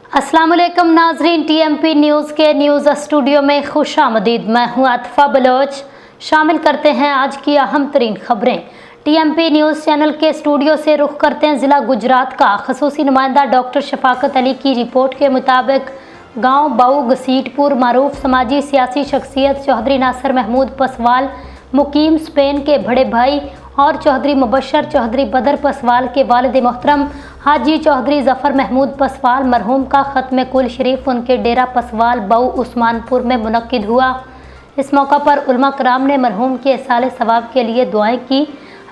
अस्सलाम वालेकुम नाजरीन, TMP न्यूज़ के न्यूज़ स्टूडियो में खुश आमदीद। मैं हूँ आतिफा बलोच। शामिल करते हैं आज की अहम तरीन खबरें। TMP न्यूज़ चैनल के स्टूडियो से रुख करते हैं ज़िला गुजरात का। खसूसी नुमाइंदा डॉक्टर शफाकत अली की रिपोर्ट के मुताबिक गाँव बाऊ घसीटपुर मारूफ समाजी सियासी शख्सियत चौधरी नासिर महमूद पसवाल मुकीम स्पेन के बड़े भाई और चौधरी मुबशर चौधरी बदर पसवाल के वालिद मोहतरम हाजी चौधरी ज़फ़र महमूद पसवाल मरहूम का ख़त्म कुल शरीफ उनके डेरा पसवाल बाऊ उस्मानपुर में मुनक्किद हुआ। इस मौका पर उलमा कराम ने मरहूम के इसाले सवाब के लिए दुआएं की,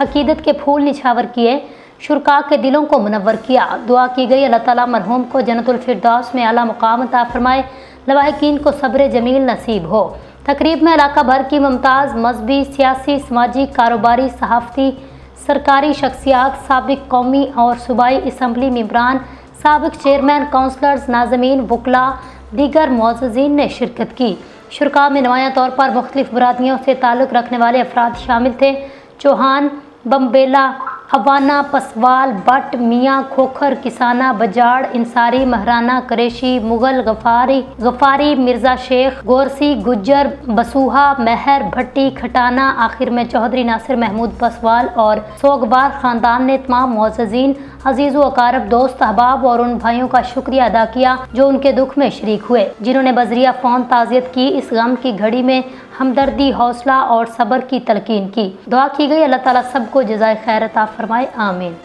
अकीदत के फूल निछावर किए, शुरका के दिलों को मुनव्वर किया। दुआ की गई अल्लाह ताला मरहूम को जन्नतुल फिरदौस में आला मुकाम अता फरमाए, लवाहिकीन को सब्र जमील नसीब हो। तकरीब में इलाका भर की मुमताज़ मजहबी, सियासी, समाजी, कारोबारी, सहाफ़ती, सरकारी शख्सियात, साबिक कौमी और सूबाई असम्बली मेंबरान, साबिक चेयरमैन, काउंसलर्स, नाज़मीन, वकला, दीगर मुअज़्ज़िज़ीन ने शिरकत की। शुरका में नुमायां तौर पर मुख्तलिफ बरादरियों से ताल्लुक़ रखने वाले अफराद शामिल थे। चौहान, बम्बेला, अवाना, पसवाल, भट्ट, मियाँ, खोखर, किसाना, बजाड़, इंसारी, महराना, करेशी, मुगल, गफारी, मिर्ज़ा शेख, गोरसी, गुज्जर, बसूहा, महर, भट्टी, खटाना, आखिर में चौधरी नासिर महमूद पसवाल और सोगवार ख़ानदान ने तमाम मुअज़्ज़िज़ीन, अजीज़ व अकारब, दोस्त, अहबाब और उन भाइयों का शुक्रिया अदा किया जो उनके दुख में शरीक हुए, जिन्होंने बज़रिया फ़ोन ताज़ियत की। इस गम की घड़ी में हमदर्दी, हौसला और सब्र की तलकीन की। दुआ की गई अल्लाह ताला सबको जज़ाए खैर अता फरमाए, आमीन।